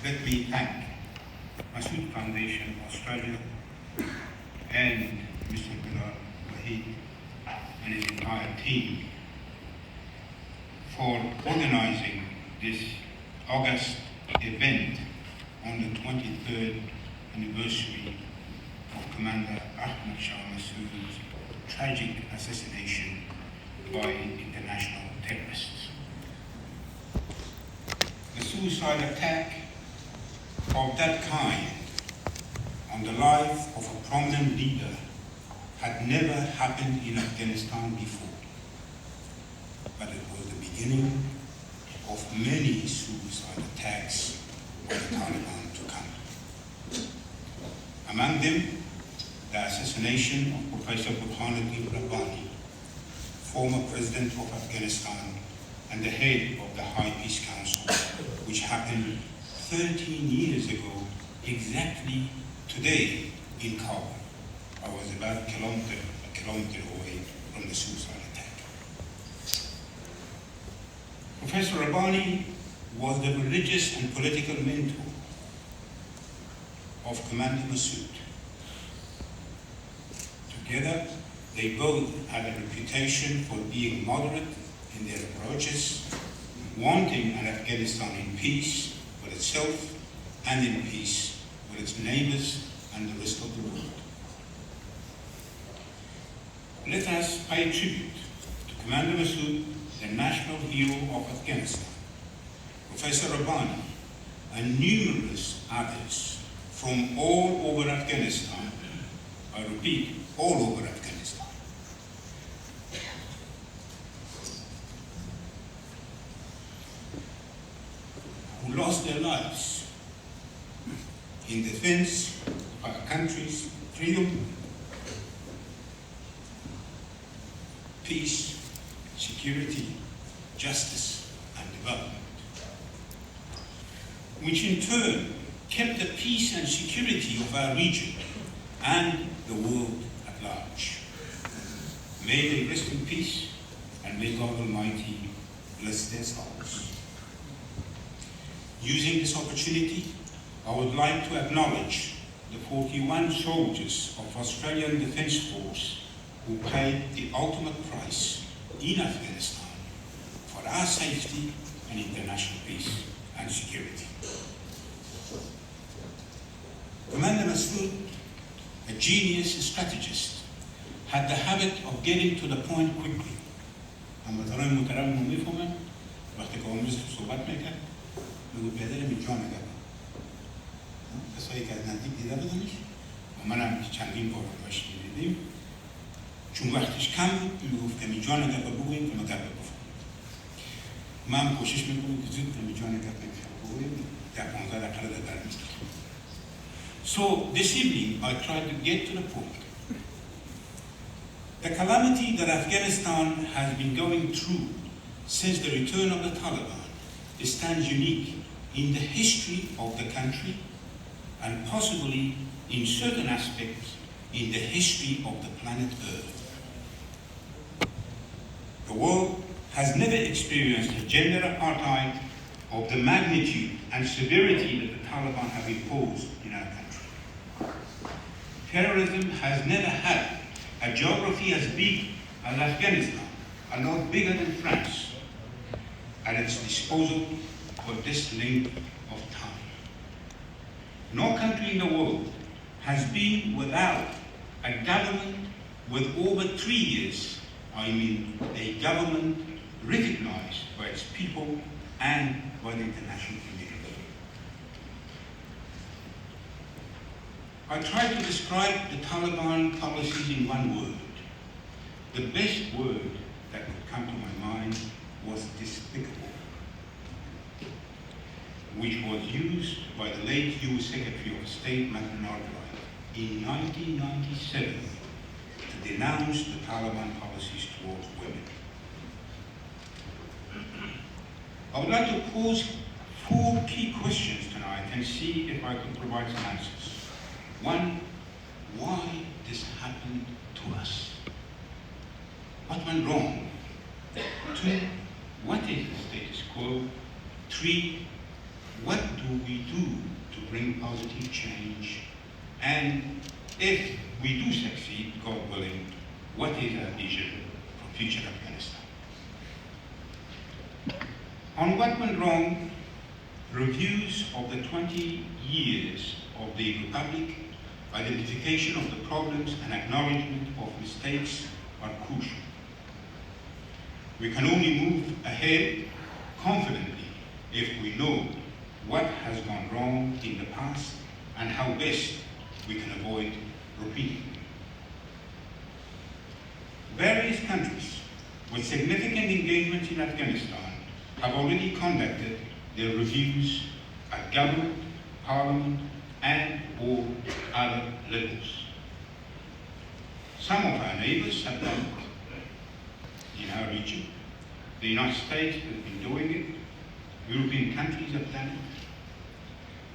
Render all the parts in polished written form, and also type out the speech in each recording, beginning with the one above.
let me thank Mas'ud Foundation Australia and Mr. Bilal Wahid and his entire team for organizing this August event on the 23rd anniversary of Commander Ahmad Shah Massoud's tragic assassination by international terrorists. The suicide attack of that kind on the life of a prominent leader had never happened in Afghanistan before, but it was the beginning of many suicide attacks by the Taliban to come. Among them, the assassination of Professor Burhanuddin Rabbani, former president of Afghanistan and the head of the High Peace Council, which happened 13 years ago, exactly today in Kabul. I was about a kilometer away from the suicide attack. Professor Rabbani was the religious and political mentor of Commander Massoud. Together, they both had a reputation for being moderate in their approaches, wanting an Afghanistan in peace with itself and in peace with its neighbors and the rest of the world. Let us pay tribute to Commander Massoud, the national hero of Afghanistan, Professor Rabbani, and numerous others from all over Afghanistan. I repeat, all over Afghanistan. Who lost their lives in defense of our country's freedom, peace, security, justice, and development, which in turn kept the peace and security of our region and the world at large. May they rest in peace, and may God Almighty bless their souls. Using this opportunity, I would like to acknowledge the 41 soldiers of Australian Defence Force who paid the ultimate price in Afghanistan for our safety and international peace and security. Commander Massoud, a genius strategist, had the habit of getting to the point quickly. محترم میفهمن وقتی که آموزش صحبت میکرد میگو پدرم اینجا نگرد کسایی که از نزدیک دیده بدنش و منم چندین بار باش دیدیم چون وقتش کم بود میگفت که اینجا نگرد بگوییم که مگرد بفهمیم من کوشش میکنم که زود اینجا نگرد بگوییم در 15 دقیقه در میستم. So this evening I tried to get to the point. The calamity that Afghanistan has been going through since the return of the Taliban stands unique in the history of the country and possibly in certain aspects in the history of the planet Earth. The world has never experienced a gender apartheid of the magnitude and severity that the Taliban have imposed in our country. Terrorism has never had a geography as big as Afghanistan, a lot bigger than France, at its disposal for this length of time. No country in the world has been without a government with over 3 years, I mean a government recognized by its people and by the international community. I tried to describe the Taliban policies in one word. The best word that could come to my mind was despicable, which was used by the late U.S. Secretary of State Madeleine Albright in 1997 to denounce the Taliban policies towards women. I would like to pose 4 key questions tonight and see if I can provide some answers. 1, why this happened to us? What went wrong? 2, what is the status quo? 3, what do we do bring positive change? And if we do succeed, God willing, what is our vision for future Afghanistan? On what went wrong, reviews of the 20 years of the Republic, identification of the problems and acknowledgement of mistakes are crucial. We can only move ahead confidently if we know what has gone wrong in the past and how best we can avoid repeating them. Various countries with significant engagement in Afghanistan have already conducted their reviews at government, parliament, and or other levels. Some of our neighbors have done it in our region. The United States has been doing it. European countries have done it.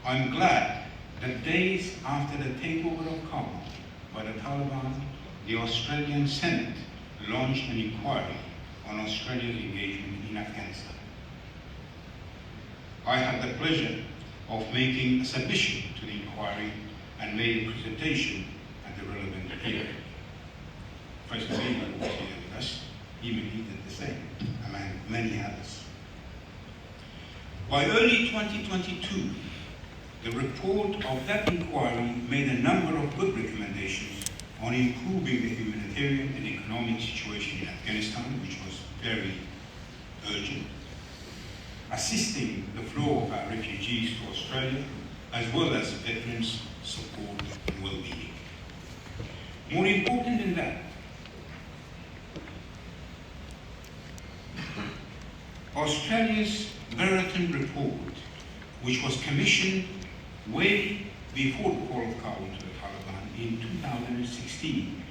I'm glad that days after the takeover of Kabul by the Taliban, the Australian Senate launched an inquiry on Australia's engagement in Afghanistan. I had the pleasure of making a submission to the inquiry and made a presentation at the relevant hearing. President Biden was here with us, even he did the same, among many others. By early 2022, the report of that inquiry made a number of good recommendations on improving the humanitarian and economic situation in Afghanistan, which was very urgent, assisting the flow of our refugees to Australia, as well as veterans' support and well-being. More important than that, Australia's Meriton report, which was commissioned way before the call of Kabul to the Taliban in 2016,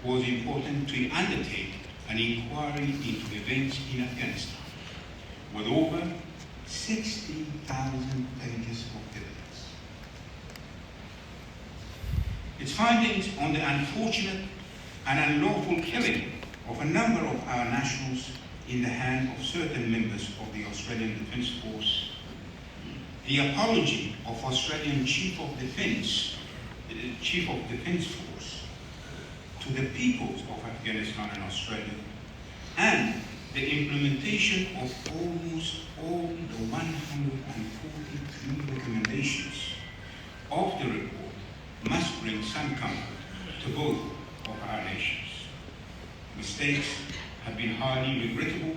was important to undertake an inquiry into events in Afghanistan, with over 60,000 pages of evidence. Its findings on the unfortunate and unlawful killing of a number of our nationals in the hand of certain members of the Australian Defence Force, the apology of Australian Chief of Defence Force to the peoples of Afghanistan and Australia, and the implementation of almost all the 143 recommendations of the report must bring some comfort to both of our nations. Mistakes have been highly regrettable,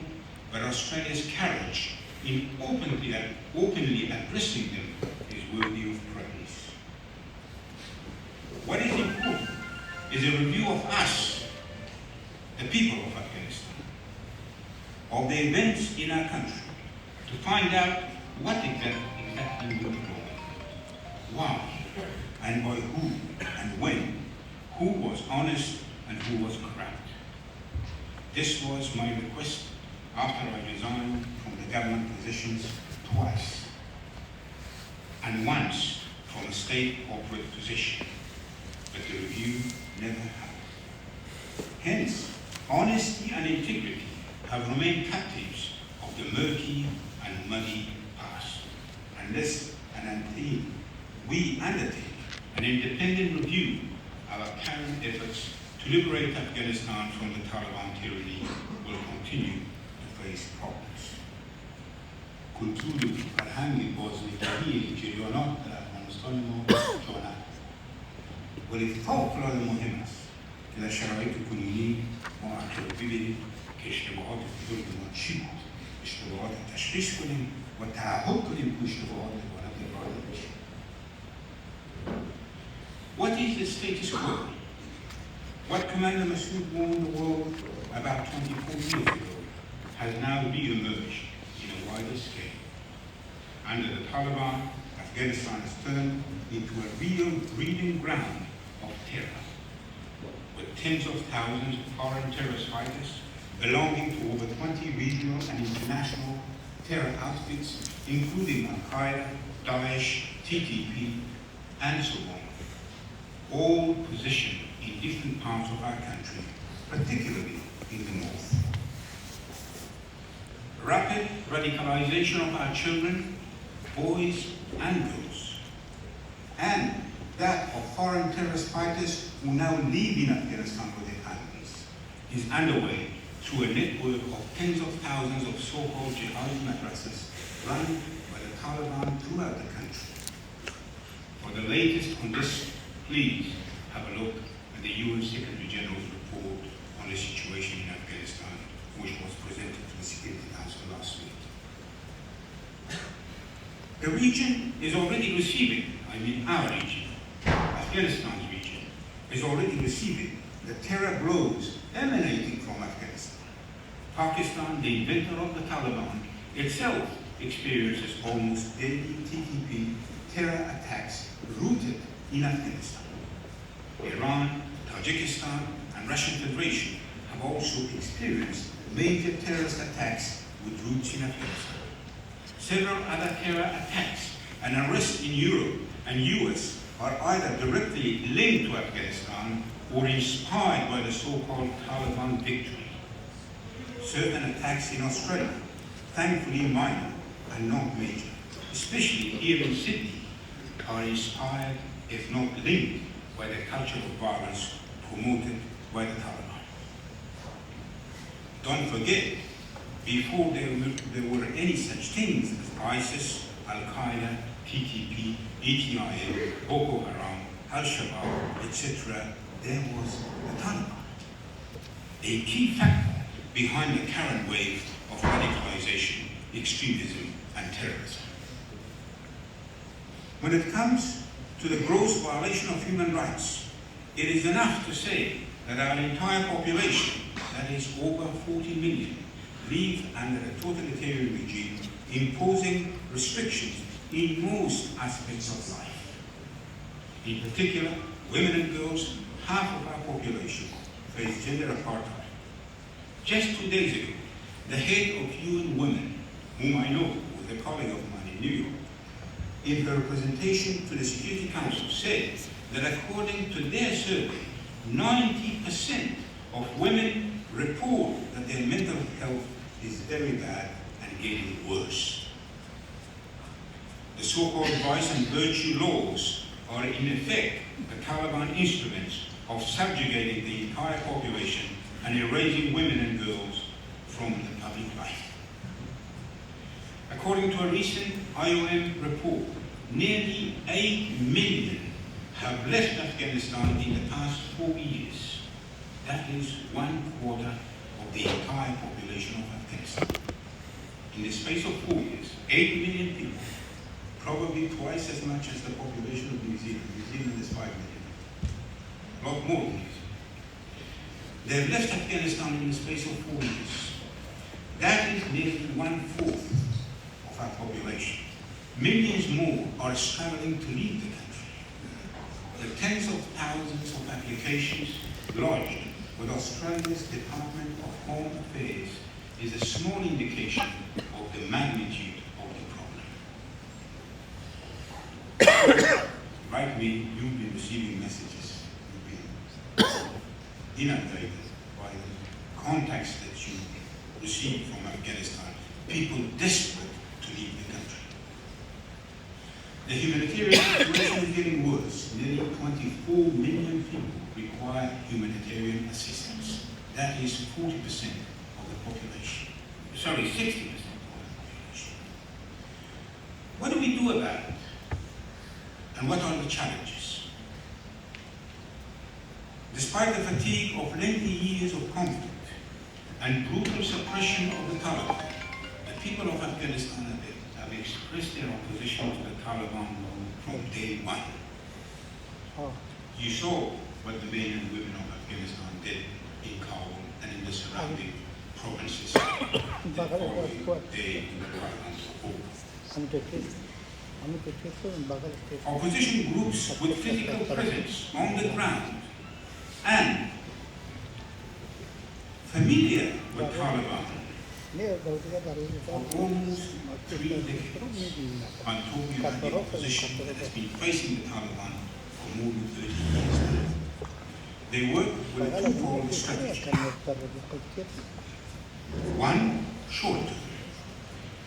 but Australia's courage in openly addressing them is worthy of praise. What is important is a review of us, the people of Afghanistan, of the events in our country, to find out what exactly went wrong, why, and by who and when, who was honest and who was corrupt. This was my request after I resigned from the government positions twice, and once from a state corporate position, but the review never happened. Hence, honesty and integrity have remained captives of the murky and muddy past, unless and until we undertake an independent review of our current efforts to liberate Afghanistan from the Taliban tyranny will continue to face problems. کلتور فرهنگ بازنگری جریانات در افغانستان ما جانب، ولی فوق‌العاده مهم است که در شرایط کنونی ما اطلاع ببینیم که اشتباهات بزرگ ما چی بود، اشتباهات تشخیص کنیم و تعهد کنیم که اشتباهات دوباره تکرار نمیشه. What is the status quo? What Commander Mas'ud warned the world about 24 years ago has now re-emerged in a wider scale. Under the Taliban, Afghanistan has turned into a real breeding ground of terror, with tens of thousands of foreign terrorist fighters belonging to over 20 regional and international terror outfits, including Al-Qaeda, Daesh, TTP, and so on, all positioned in different parts of our country, particularly in the north. Rapid radicalization of our children, boys and girls, and that of foreign terrorist fighters who now live in Afghanistan with their families, is underway through a network of tens of thousands of so-called jihadi madrasas run by the Taliban throughout the country. For the latest on this, please have a look at the UN Secretary General's report on the situation in Afghanistan, which was presented to the Security Council last week. The region is already receiving, our region, Afghanistan's region, is already receiving the terror blows emanating from Afghanistan. Pakistan, the inventor of the Taliban, itself experiences almost daily TTP terror attacks rooted in Afghanistan. Iran, Tajikistan, and Russian Federation have also experienced major terrorist attacks with roots in Afghanistan. Several other terror attacks and arrests in Europe and US are either directly linked to Afghanistan or inspired by the so-called Taliban victory. Certain attacks in Australia, thankfully minor and not major, especially here in Sydney, are inspired, if not linked, by the culture of violence promoted by the Taliban. Don't forget, before there were any such things as ISIS, Al-Qaeda, TTP, ETIM, Boko Haram, Al-Shabaab, etc., there was the Taliban. A key factor behind the current wave of radicalization, extremism, and terrorism. When it comes to the gross violation of human rights, it is enough to say that our entire population, that is over 40 million, live under a totalitarian regime imposing restrictions in most aspects of life. In particular, women and girls, half of our population, face gender apartheid. Just 2 days ago, the head of UN Women, whom I know was a colleague of mine in New York, in her presentation to the Security Council said that according to their survey, 90% of women report that their mental health is very bad and getting worse. The so-called vice and virtue laws are in effect the Taliban instruments of subjugating the entire population and erasing women and girls from the public life. According to a recent IOM report, nearly 8 million have left Afghanistan in the past 4 years. That is 1/4 of the entire population of Afghanistan. In the space of 4 years, 8 million people, probably twice as much as the population of New Zealand. New Zealand is 5 million. A lot more than this. They've left Afghanistan in the space of 4 years. That is nearly 1/4 of our population. Millions more are struggling to leave the country. The tens of thousands of applications lodged with Australia's Department of Home Affairs is a small indication of the magnitude of the problem. Like me, you've been receiving messages. You've been inundated by the contacts that you receive from Afghanistan. People desperate to leave the country. The humanitarian situation is getting worse. Nearly 24 million people require humanitarian assistance. That is 40% of the population. Sorry, 60% of the population. What do we do about it? And what are the challenges? Despite the fatigue of lengthy years of conflict and brutal suppression of the Taliban, the people of Afghanistan have expressed their opposition to the Taliban from day one. You saw what the men and women of Afghanistan did in Kabul and in the surrounding provinces the following day in the Taliban's support. Opposition groups with physical presence on the ground and familiar with Taliban for almost 3 decades. I'm talking about the opposition that has been facing the Taliban for more than 30 years now. They work with a twofold strategy. One, short term,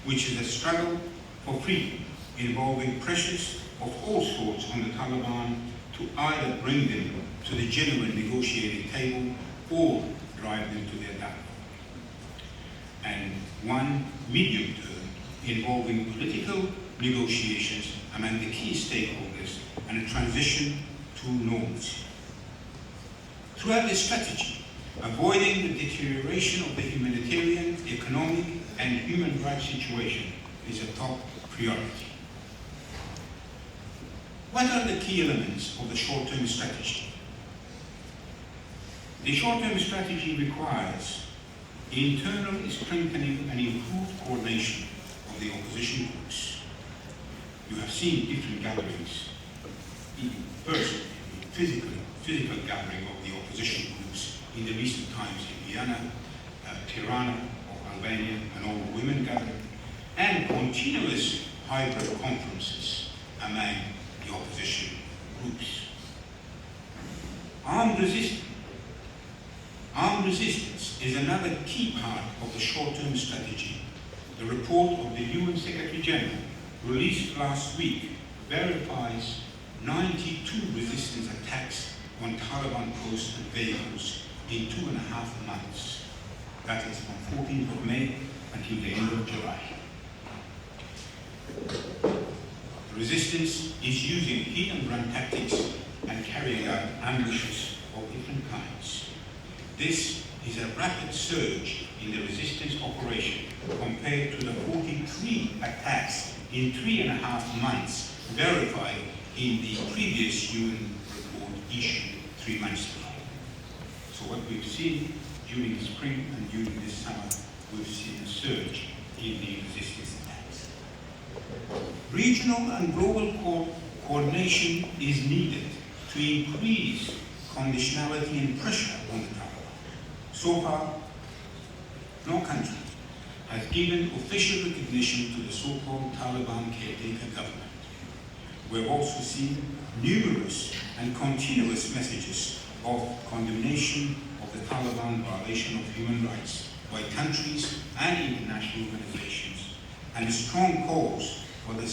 which is a struggle for freedom, involving pressures of all sorts on the Taliban to either bring them to the genuine negotiating table or drive them to their downfall. And one medium term involving political negotiations among the key stakeholders and a transition to normalcy. Throughout this strategy, avoiding the deterioration of the humanitarian, economic, and human rights situation is a top priority. What are the key elements of the short-term strategy? The short-term strategy requires internal strengthening and improved coordination of the opposition groups. You have seen different gatherings, even personally, physical gathering of the opposition groups in the recent times in Vienna, Tirana of Albania, and all women gathering, and continuous hybrid conferences among the opposition groups. Armed resistance is another key part of the short-term strategy. The report of the UN Secretary General released last week verifies 92 resistance attacks on Taliban posts and vehicles in 2.5 months. That is from 14th of May until the end of July. The resistance is using hit and run tactics and carrying out ambushes of different kinds. This is a rapid surge in the resistance operation compared to the 43 attacks in 3.5 months verified in the previous UN report issued 3 months ago. So what we've seen during the spring and during this summer, we've seen a surge in the resistance attacks. Regional and global coordination is needed to increase conditionality and pressure on the Taliban. So far, no country has given official recognition to the so-called Taliban caretaker government. We've also seen numerous and continuous messages of condemnation of the Taliban violation of human rights by countries and international organizations, and strong calls for the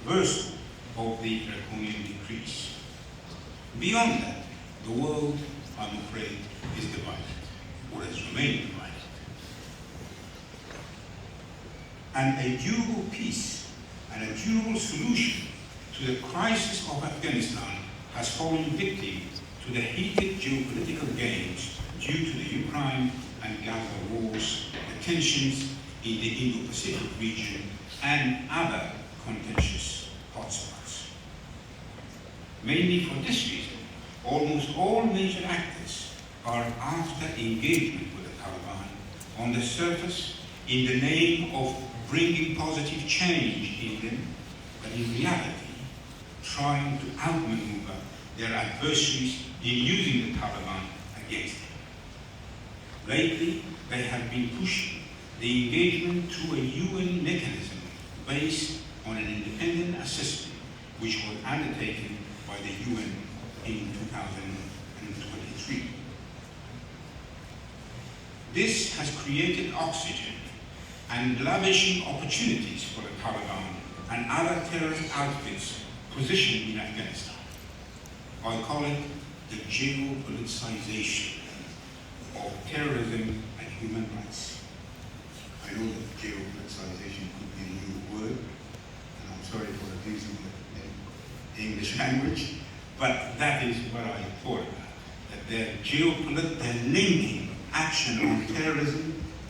reversal of the draconian decrees. Beyond that, the world, I'm afraid, is divided, or has remained divided. And a durable peace and a durable solution to the crisis of Afghanistan has fallen victim to the heated geopolitical games due to the Ukraine and Gaza wars, the tensions in the Indo-Pacific region, and other contentious hotspots. Mainly for this reason, almost all major actors are after engagement with the Taliban on the surface in the name of bringing positive change in them, but in reality, trying to outmaneuver their adversaries in using the Taliban against them. Lately, they have been pushing the engagement through a UN mechanism based on an independent assessment which was undertaken by the UN in 2023. This has created oxygen and lavishing opportunities for the Taliban and other terrorist outfits positioned in Afghanistan. I call it the geopoliticization of terrorism and human rights. I know that geopoliticization could be a new word, and I'm sorry for abusing the English language, but that is what I thought about, that they're linking action on terrorism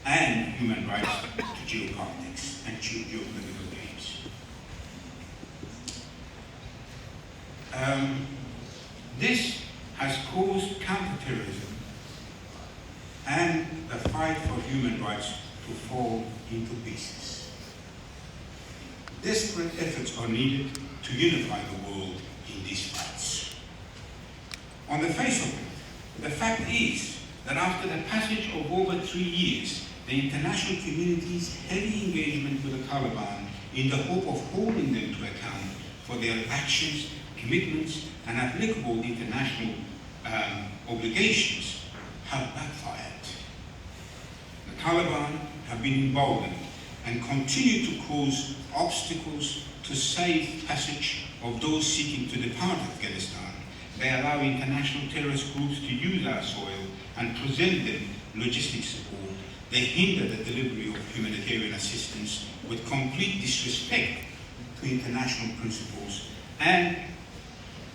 and human rights to geopolitics and geopolitical games. This has caused counterterrorism and the fight for human rights to fall into pieces. Desperate efforts are needed to unify the world in these fights. On the face of it, the fact is that after the passage of over 3 years, the international community's heavy engagement with the Taliban in the hope of holding them to account for their actions, commitments, and applicable international obligations have backfired. The Taliban have been emboldened and continue to cause obstacles to safe passage of those seeking to depart Afghanistan. They allow international terrorist groups to use our soil and present them logistic support. They hinder the delivery of humanitarian assistance with complete disrespect to international principles, and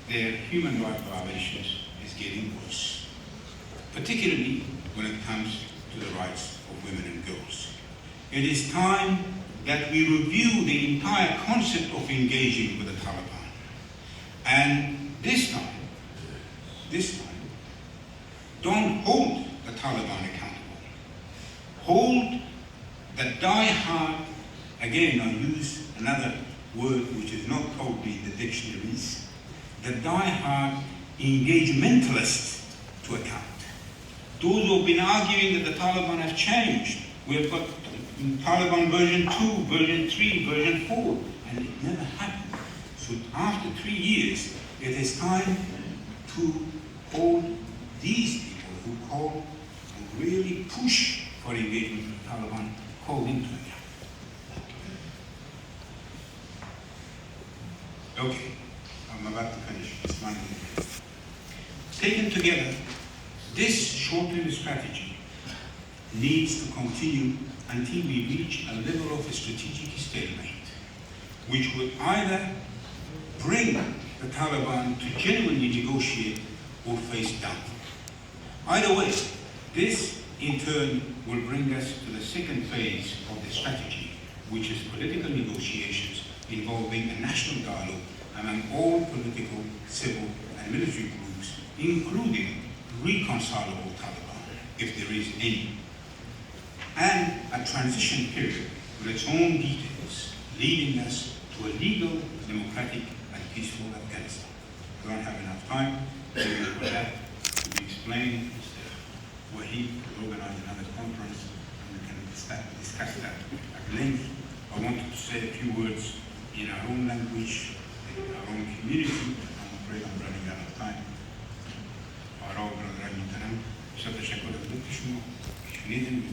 their human rights violations is getting worse, particularly when it comes to the rights of women and girls. It is time that we review the entire concept of engaging with the Taliban. And this time, don't hold the Taliban accountable. Hold the die-hard, again I'll use another word which is not probably in the dictionaries, the die-hard engagementalists to account. Those who have been arguing that the Taliban have changed. We have got Taliban version 2, version 3, version 4, and it never happened. So after 3 years, it is time to hold these people who call and really push for engagement with the Taliban, call them to account. Okay, I'm about to finish. It's 1 minute. Taken together, this short-term strategy needs to continue until we reach a level of strategic stalemate, which would either bring the Taliban to genuinely negotiate or face down. Either way, this in turn will bring us to the second phase of the strategy, which is political negotiations involving a national dialogue among all political, civil, and military groups, including reconcilable Taliban, if there is any, and a transition period with its own details, leading us to a legal, democratic, and peaceful Afghanistan. We don't have enough time for that to be explained. Mr. Wahid will organize another conference, and we can discuss that at length. I wanted to say a few words in our own language, in our own community. I'm afraid I'm running out of time. محترم، شد تشکر از شما. شنیدیم